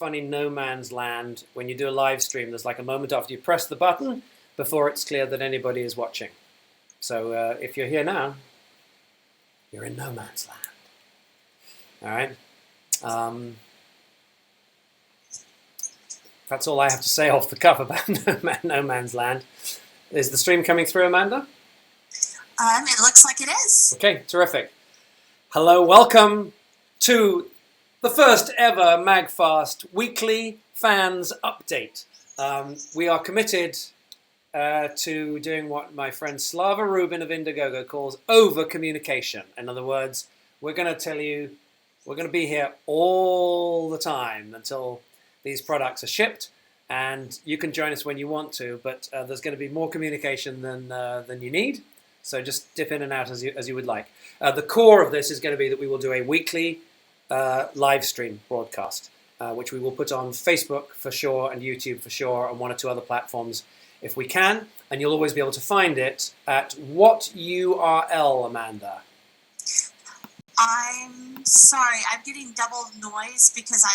funny no man's land when you do a live stream. There's like a moment after you press the button before it's clear that anybody is watching. So if you're here now, you're in no man's land. All right. That's all I have to say off the cuff about no man's land. Is the stream coming through, Amanda? It looks like it is. Okay, terrific. Hello, welcome to the first ever MAGFAST weekly fans update. We are committed to doing what my friend Slava Rubin of Indiegogo calls over-communication. In other words, we're going to tell you, we're going to be here all the time until these products are shipped, and you can join us when you want to, but there's going to be more communication than you need. So just dip in and out as you would like. The core of this is going to be that we will do a weekly live stream broadcast, which we will put on Facebook for sure and YouTube for sure and one or two other platforms if we can. And you'll always be able to find it at what URL, Amanda? I'm sorry. I'm getting double noise because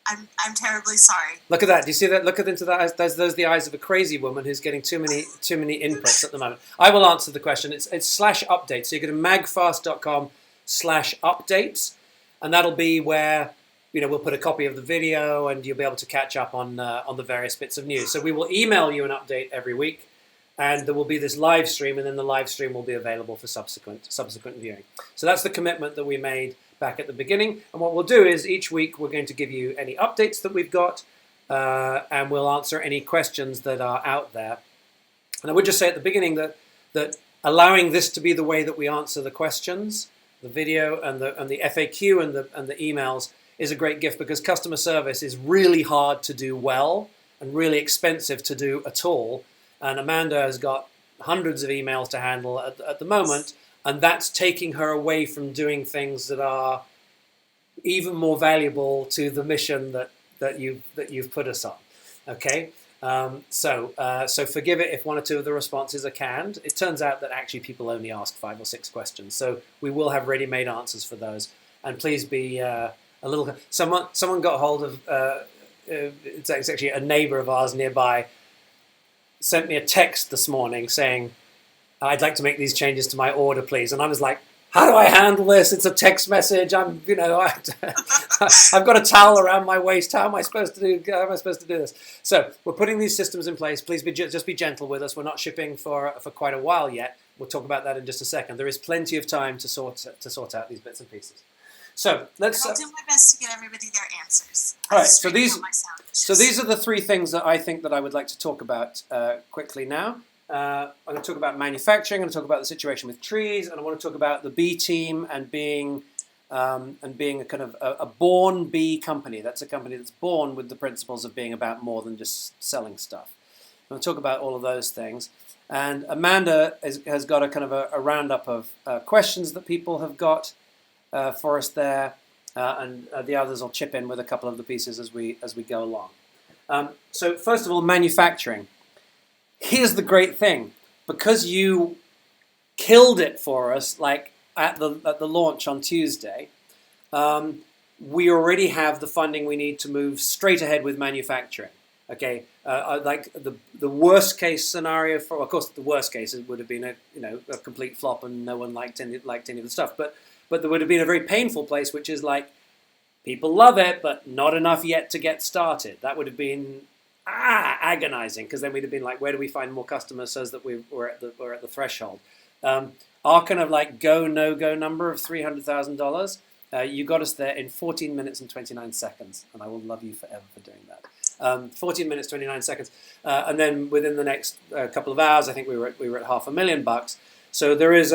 I'm terribly sorry. Look at that. Do you see that? Look into that. Those are the eyes of a crazy woman who's getting too many inputs at the moment. I will answer the question. It's /updates. So you go to magfast.com/updates, and that'll be where we'll put a copy of the video, and you'll be able to catch up on the various bits of news. So we will email you an update every week, and there will be this live stream, and then the live stream will be available for subsequent viewing. So that's the commitment that we made back at the beginning. And what we'll do is each week we're going to give you any updates that we've got, and we'll answer any questions that are out there. And I would just say at the beginning that allowing this to be the way that we answer the questions, the video and the FAQ and the emails, is a great gift, because customer service is really hard to do well and really expensive to do at all. And Amanda has got hundreds of emails to handle at the moment, and that's taking her away from doing things that are even more valuable to the mission that you've put us on. Okay, so forgive it if one or two of the responses are canned. It turns out that actually people only ask 5 or 6 questions, so we will have ready-made answers for those. And please be a little. Someone got hold of. It's actually a neighbour of ours nearby. Sent me a text this morning saying, "I'd like to make these changes to my order, please." And I was like, "How do I handle this? It's a text message. I've got a towel around my waist. How am I supposed to do this?" So we're putting these systems in place. Please just be gentle with us. We're not shipping for quite a while yet. We'll talk about that in just a second. There is plenty of time to sort out these bits and pieces. So let's. I'll do my best to get everybody their answers. All right. So these are the 3 things that I think that I would like to talk about quickly now. I'm going to talk about manufacturing. I'm going to talk about the situation with trees, and I want to talk about the bee team and being a kind of a born bee company. That's a company that's born with the principles of being about more than just selling stuff. I'm going to talk about all of those things. And Amanda has got a kind of a roundup of questions that people have got for us there, and the others will chip in with a couple of the pieces as we go along. So first of all, manufacturing. Here's the great thing: because you killed it for us, like at the launch on Tuesday, we already have the funding we need to move straight ahead with manufacturing. Okay, like the worst case scenario of course, the worst case would have been a complete flop and no one liked any of the stuff, but there would have been a very painful place, which is like people love it, but not enough yet to get started. That would have been agonizing, because then we'd have been like, where do we find more customers so that we're at the threshold? Our kind of like no-go number of $300,000, you got us there in 14 minutes and 29 seconds, and I will love you forever for doing that. 14 minutes, 29 seconds, and then within the next couple of hours, I think we were at $500,000. So there is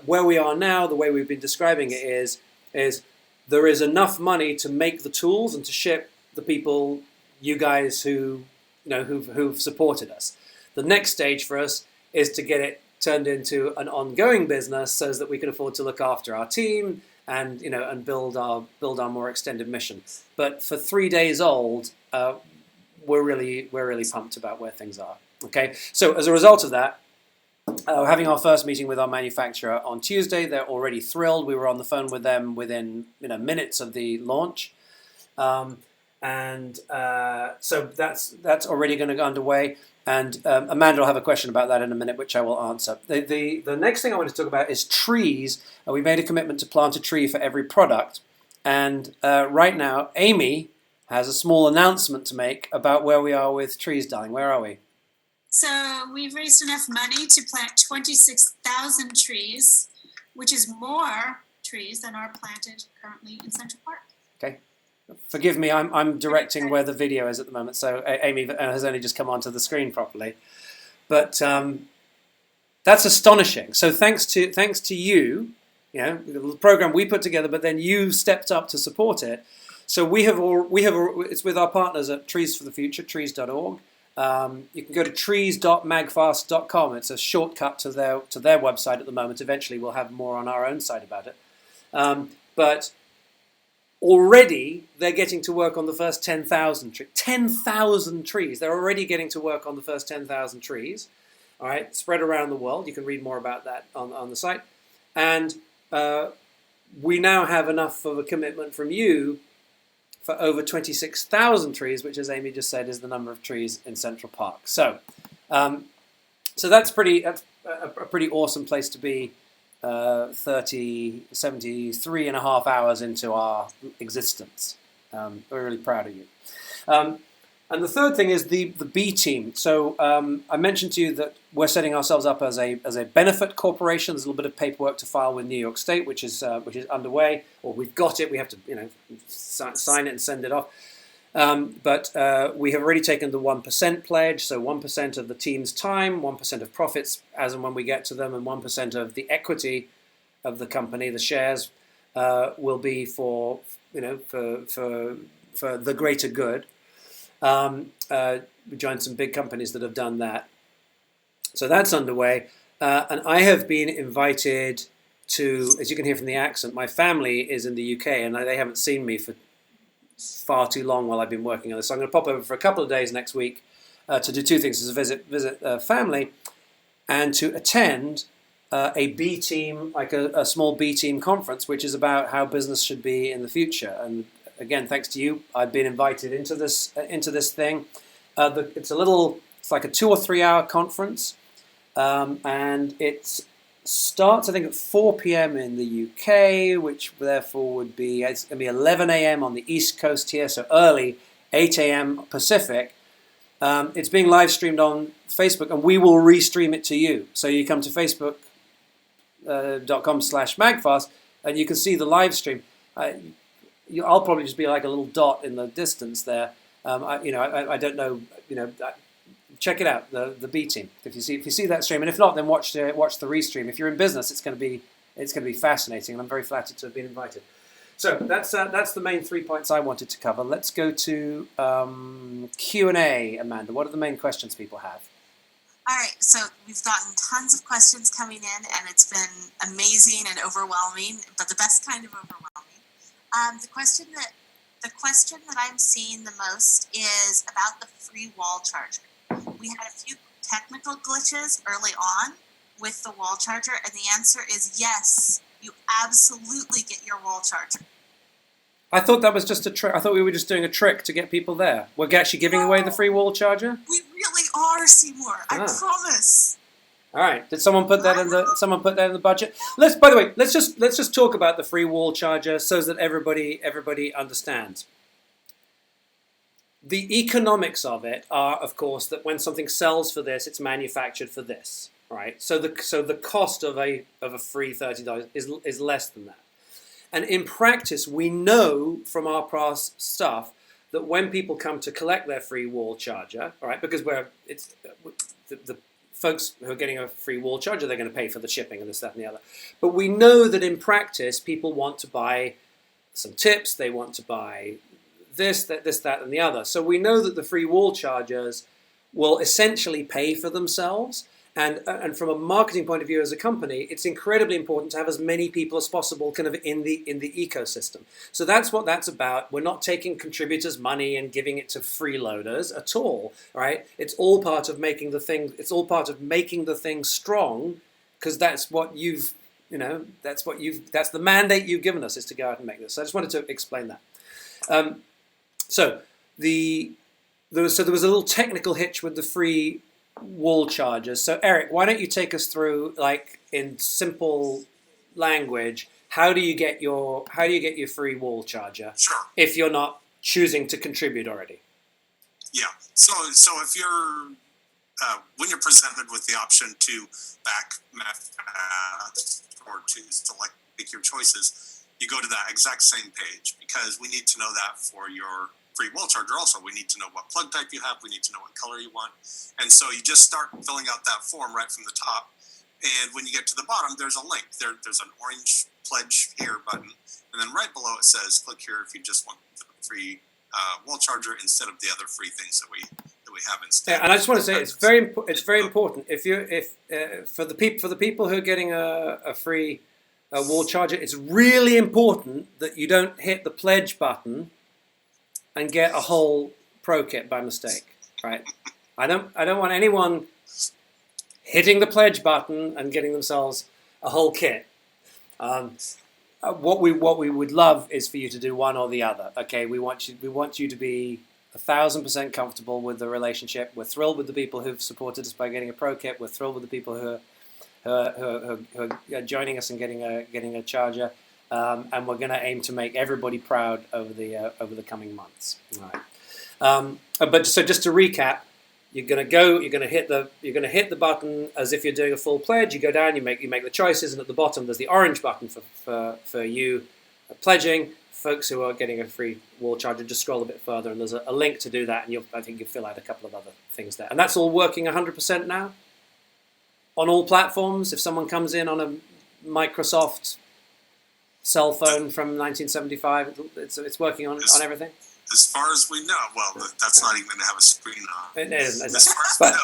where we are now, the way we've been describing it is there is enough money to make the tools and to ship the people, you guys who've supported us. The next stage for us is to get it turned into an ongoing business so that we can afford to look after our team and build our more extended mission. But for 3 days old, we're really pumped about where things are. Okay, so as a result of that, having our first meeting with our manufacturer on Tuesday, they're already thrilled. We were on the phone with them within minutes of the launch. And so that's already going to go underway. And Amanda will have a question about that in a minute, which I will answer. The next thing I want to talk about is trees. We made a commitment to plant a tree for every product. And right now, Amy has a small announcement to make about where we are with trees, darling. Where are we? So we've raised enough money to plant 26,000 trees, which is more trees than are planted currently in Central Park. Okay. Forgive me, I'm directing where the video is at the moment, so Amy has only just come onto the screen properly. But that's astonishing. So thanks to you, the program we put together, but then you stepped up to support it. So it's with our partners at Trees for the Future, trees.org. You can go to trees.magfast.com. It's a shortcut to their website at the moment. Eventually, we'll have more on our own site about it. But already, they're getting to work on the first 10,000 trees. 10,000 trees. They're already getting to work on the first 10,000 trees. All right, spread around the world. You can read more about that on the site. And we now have enough of a commitment from you for over 26,000 trees, which, as Amy just said, is the number of trees in Central Park. So, that's a pretty awesome place to be. 73 and a half hours into our existence. We're really proud of you. And the third thing is the B team. So I mentioned to you that we're setting ourselves up as a benefit corporation. There's a little bit of paperwork to file with New York State, which is underway, or we've got it. We have to sign it and send it off. But we have already taken the 1% pledge, so 1% of the team's time, 1% of profits as and when we get to them, and 1% of the equity of the company, the shares, will be for the greater good. We joined some big companies that have done that. So that's underway. And I have been invited to, as you can hear from the accent, my family is in the UK and they haven't seen me for far too long while I've been working on this. So I'm going to pop over for a couple of days next week to do two things: to visit family and to attend a B team, like a small B team conference, which is about how business should be in the future. And again, thanks to you, I've been invited into this thing. It's like a 2 or 3 hour conference, and it starts, I think, at 4 p.m. in the UK, which therefore would be, it's going to be 11 a.m. on the East Coast here, so early, 8 a.m. Pacific. It's being live streamed on Facebook, and we will restream it to you. So you come to facebook.com/magfast, and you can see the live stream. I'll probably just be like a little dot in the distance there. I don't know. Check it out, the B team. If you see that stream, and if not, then watch the restream. If you're in business, it's going to be fascinating, and I'm very flattered to have been invited. So that's the main 3 points I wanted to cover. Let's go to Q&A. Amanda, what are the main questions people have? All right, so we've gotten tons of questions coming in, and it's been amazing and overwhelming, but the best kind of overwhelming. The question that I'm seeing the most is about the free wall charger. We had a few technical glitches early on with the wall charger, and the answer is yes, you absolutely get your wall charger. I thought that was just a trick. I thought we were just doing a trick to get people there. We're actually giving away the free wall charger? We really are, Seymour. I promise. All right. Did someone put that in the budget? By the way, let's just talk about the free wall charger so that everybody understands. The economics of it are, of course, that when something sells for this, it's manufactured for this, right? So the cost of a free $30 is less than that. And in practice, we know from our past stuff that when people come to collect their free wall charger, all right, because the folks who are getting a free wall charger, they're going to pay for the shipping and this, that, and the other. But we know that in practice, people want to buy some tips, they want to buy this, that, and the other. So we know that the free wall chargers will essentially pay for themselves. And from a marketing point of view as a company, it's incredibly important to have as many people as possible kind of in the ecosystem. So that's what that's about. We're not taking contributors' money and giving it to freeloaders at all, right? It's all part of making the thing. It's all part of making the thing strong, because that's what you've, that's the mandate you've given us, is to go out and make this. So I just wanted to explain that. So there was a little technical hitch with the free wall chargers. So Eric, why don't you take us through, like, in simple language, how do you get your free wall charger? Sure. If you're not choosing to contribute already. Yeah. So if you're when you're presented with the option to back MAGFAST or to select, pick your choices, you go to that exact same page, because we need to know that for your free wall charger also. We need to know what plug type you have. We need to know what color you want. And so you just start filling out that form right from the top. And when you get to the bottom, there's a link. There's an orange pledge here button. And then right below it says, click here if you just want the free wall charger instead of the other free things that we have instead. Yeah, and I just want to say it's very important. For the people who are getting a free wall charger, it's really important that you don't hit the pledge button and get a whole pro kit by mistake, right? I don't want anyone hitting the pledge button and getting themselves a whole kit. What we would love is for you to do one or the other. Okay, we want you to be 1,000% comfortable with the relationship. We're thrilled with the people who've supported us by getting a pro kit. We're thrilled with the people who are joining us and getting a charger. And we're going to aim to make everybody proud over the coming months. All right. But so just to recap, you're going to hit the button as if you're doing a full pledge. You go down, you make the choices, and at the bottom there's the orange button for you pledging. Folks who are getting a free wall charger, just scroll a bit further, and there's a link to do that, and I think you'll fill out a couple of other things there. And that's all working 100% now on all platforms. If someone comes in on a Microsoft cell phone from 1975, it's working on everything. As far as we know, well, that's not even going to have a screen on. It isn't. As far as we know,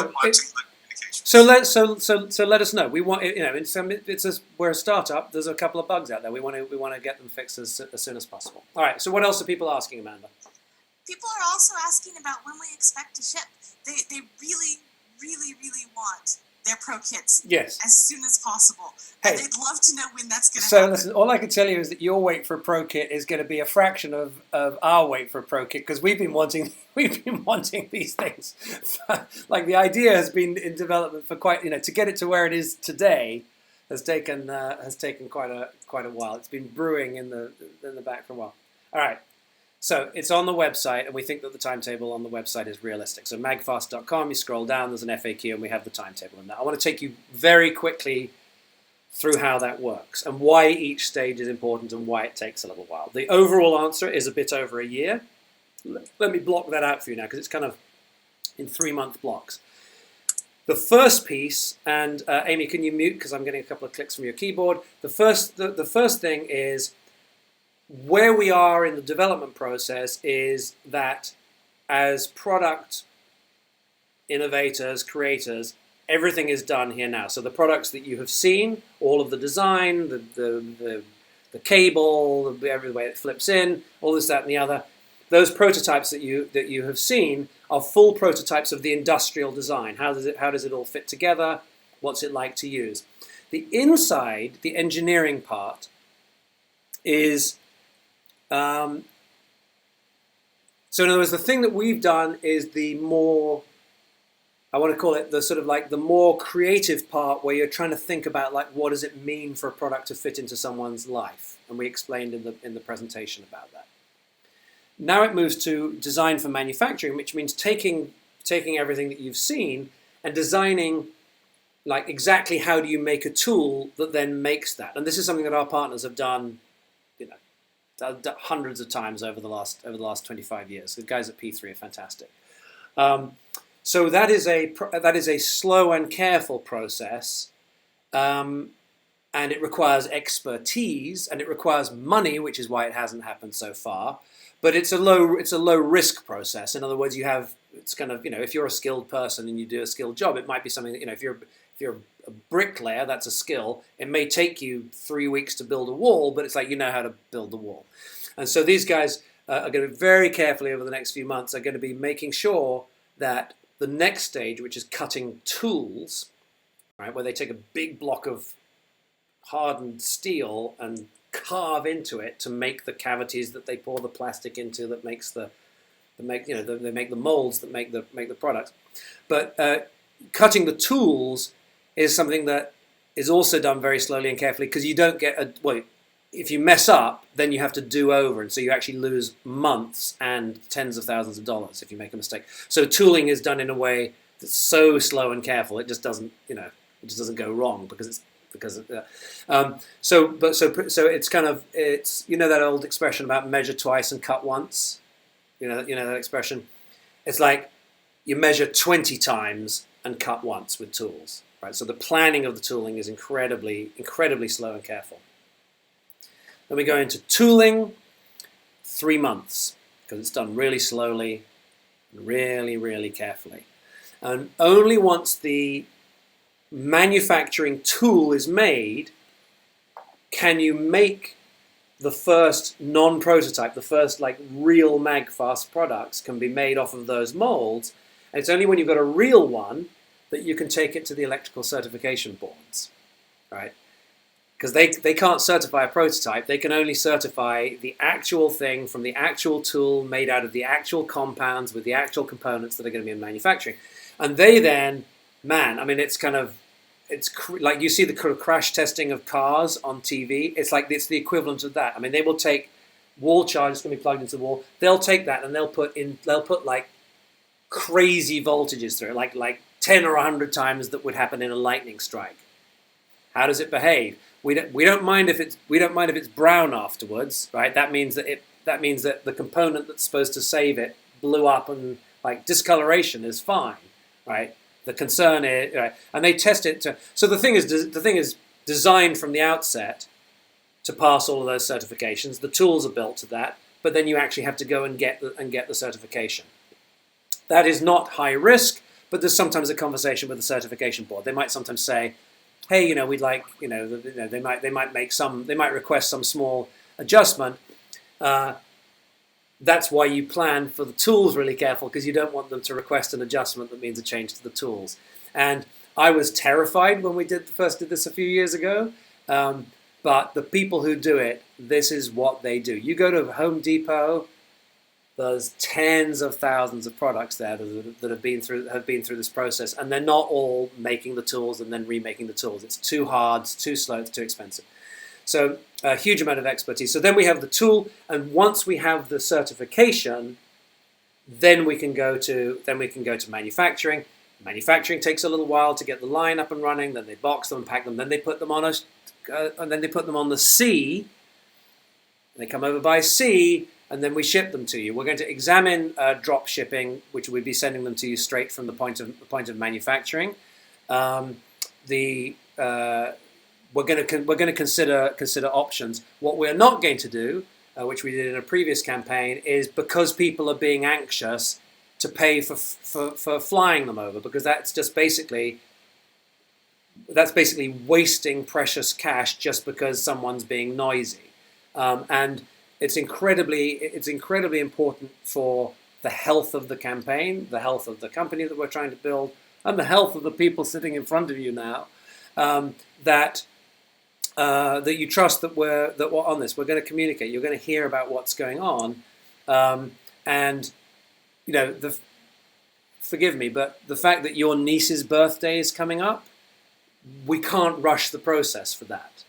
we're watching the communications. So let us know. We want, we're a startup. There's a couple of bugs out there. We want to get them fixed as soon as possible. All right. So what else are people asking, Amanda? People are also asking about when we expect to ship. They really, really, really want their pro kits as soon as possible. Hey, and they'd love to know when that's going to so happen. listen, all I can tell you is that your wait for a pro kit is going to be a fraction of our wait for a pro kit, because we've been wanting these things. Like, the idea has been in development for quite, to get it to where it is today has taken quite a while. It's been brewing in the back for a while. All right. So it's on the website, and we think that the timetable on the website is realistic. So magfast.com, you scroll down, there's an FAQ, and we have the timetable in that. I want to take you very quickly through how that works and why each stage is important and why it takes a little while. The overall answer is a bit over a year. Let me block that out for you now, because it's kind of in 3-month blocks. The first piece, and Amy, can you mute, because I'm getting a couple of clicks from your keyboard. The first thing is, where we are in the development process is that as product innovators, creators, everything is done here now. So the products that you have seen, all of the design, the cable, every way it flips in, all this, that, and the other, those prototypes that you have seen are full prototypes of the industrial design. How does it all fit together? What's it like to use? The inside, the engineering part, is so in other words, the thing that we've done is the more, I want to call it the sort of like the more creative part, where you're trying to think about, like, what does it mean for a product to fit into someone's life, and we explained in the presentation about that. Now it moves to design for manufacturing, which means taking everything that you've seen and designing, like, exactly how do you make a tool that then makes that. And this is something that our partners have done, hundreds of times over the last 25 years. The guys at P3 are fantastic. So that is a slow and careful process, and it requires expertise, and it requires money, which is why it hasn't happened so far. But it's a low risk process. In other words, it's kind of, if you're a skilled person and you do a skilled job, it might be something that, if you're a bricklayer, that's a skill. It may take you 3 weeks to build a wall, but it's like, how to build the wall. And so these guys are going to very carefully over the next few months are going to be making sure that the next stage, which is cutting tools, right, where they take a big block of hardened steel and carve into it to make the cavities that they pour the plastic into that makes the that make they make the molds that make the product. But cutting the tools is something that is also done very slowly and carefully, because you don't get if you mess up, then you have to do over, and so you actually lose months and tens of thousands of dollars if you make a mistake. So tooling is done in a way that's so slow and careful, it just doesn't go wrong so it's kind of, it's, that old expression about measure twice and cut once. You know that expression. It's like you measure 20 times and cut once with tools, right? So the planning of the tooling is incredibly slow and careful. Then we go into tooling, 3 months, because it's done really slowly, really, really carefully. And only once the manufacturing tool is made can you make the first non-prototype, the first real MAGFAST products can be made off of those molds. And it's only when you've got a real one that you can take it to the electrical certification boards, right? Because they can't certify a prototype, they can only certify the actual thing from the actual tool made out of the actual compounds with the actual components that are going to be in manufacturing. And they then, it's like you see the crash testing of cars on TV, it's the equivalent of that. I mean, they will take wall charges going to be plugged into the wall, they'll take that and they'll put crazy voltages through it, like 10 or 100 times that would happen in a lightning strike. How does it behave? We don't mind if it's brown afterwards, right? That means that the component that's supposed to save it blew up, and discoloration is fine, right? The concern is, right, and they test it so the thing is designed from the outset to pass all of those certifications. The tools are built to that, but then you actually have to go and get the certification. That is not high risk, but there's sometimes a conversation with the certification board. They might sometimes say, hey, we'd like, they might request some small adjustment. That's why you plan for the tools really careful, because you don't want them to request an adjustment that means a change to the tools. And I was terrified when we first did this a few years ago. But the people who do it, this is what they do. You go to Home Depot, there's tens of thousands of products there that have been through this process, and they're not all making the tools and then remaking the tools. It's too hard, it's too slow, it's too expensive. So a huge amount of expertise. So then we have the tool, and once we have the certification, then we can go to manufacturing. Manufacturing takes a little while to get the line up and running. Then they box them and pack them. Then they put them on the sea. They come over by sea, and then we ship them to you. We're going to examine drop shipping, which we'd be sending them to you straight from the point of manufacturing. We're going to consider options. What we're not going to do, which we did in a previous campaign, is because people are being anxious to pay for flying them over, because that's basically wasting precious cash just because someone's being noisy. And it's incredibly important for the health of the campaign, the health of the company that we're trying to build, and the health of the people sitting in front of you now, that you trust that we're on this. We're going to communicate. You're going to hear about what's going on, and forgive me, but the fact that your niece's birthday is coming up, we can't rush the process for that.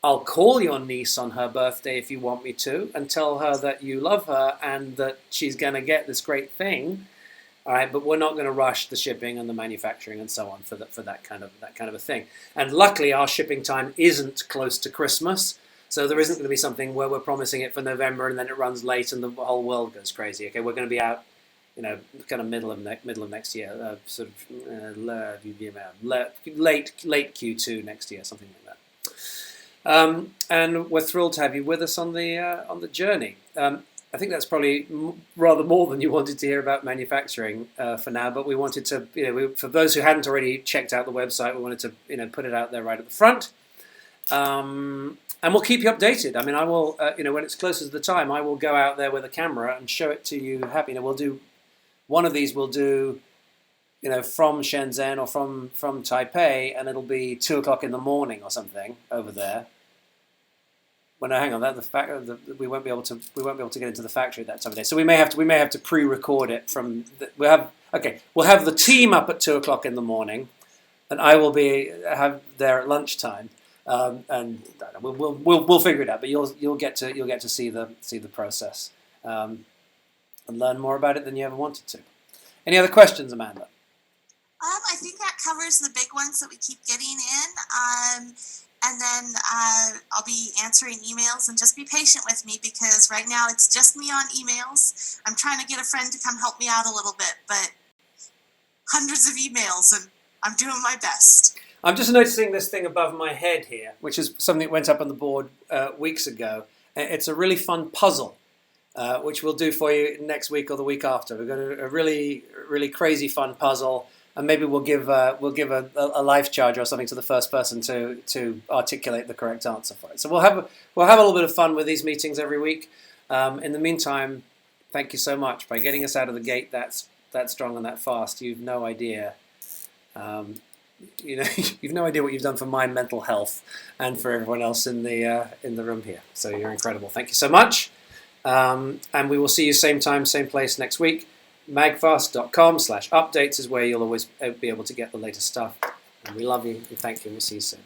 I'll call your niece on her birthday if you want me to, and tell her that you love her and that she's going to get this great thing. All right, but we're not going to rush the shipping and the manufacturing and so on for that kind of a thing. And luckily, our shipping time isn't close to Christmas, so there isn't going to be something where we're promising it for November and then it runs late and the whole world goes crazy. Okay, we're going to be out, kind of middle of next year, late Q2 next year, something like that. And we're thrilled to have you with us on the journey. I think that's probably rather more than you wanted to hear about manufacturing for now, but we wanted to, for those who hadn't already checked out the website, we wanted to, put it out there right at the front. And we'll keep you updated. I mean, I will, when it's closer to the time, I will go out there with a camera and show it to you happy. We'll do, one of these we'll do, from Shenzhen or from Taipei, and it'll be 2 o'clock in the morning or something over there. Well, no, hang on. That the fact that we won't be able to get into the factory at that time of day. So we may have to pre-record it from. We'll have the team up at 2:00 in the morning, and I will have there at lunchtime, and we'll figure it out. But you'll get to see the process, and learn more about it than you ever wanted to. Any other questions, Amanda? I think that covers the big ones that we keep getting in. And then I'll be answering emails, and just be patient with me because right now it's just me on emails. I'm trying to get a friend to come help me out a little bit, but hundreds of emails, and I'm doing my best. I'm just noticing this thing above my head here, which is something that went up on the board weeks ago. It's a really fun puzzle, which we'll do for you next week or the week after. We've got a really, really crazy fun puzzle. And maybe we'll give a life charge or something to the first person to articulate the correct answer for it. So we'll have a little bit of fun with these meetings every week. In the meantime, thank you so much. By getting us out of the gate that strong and that fast, you've no idea. You've no idea what you've done for my mental health and for everyone else in the room here. So you're incredible. Thank you so much. And we will see you same time, same place next week. MAGFAST.com/updates is where you'll always be able to get the latest stuff. And we love you and thank you, and we'll see you soon.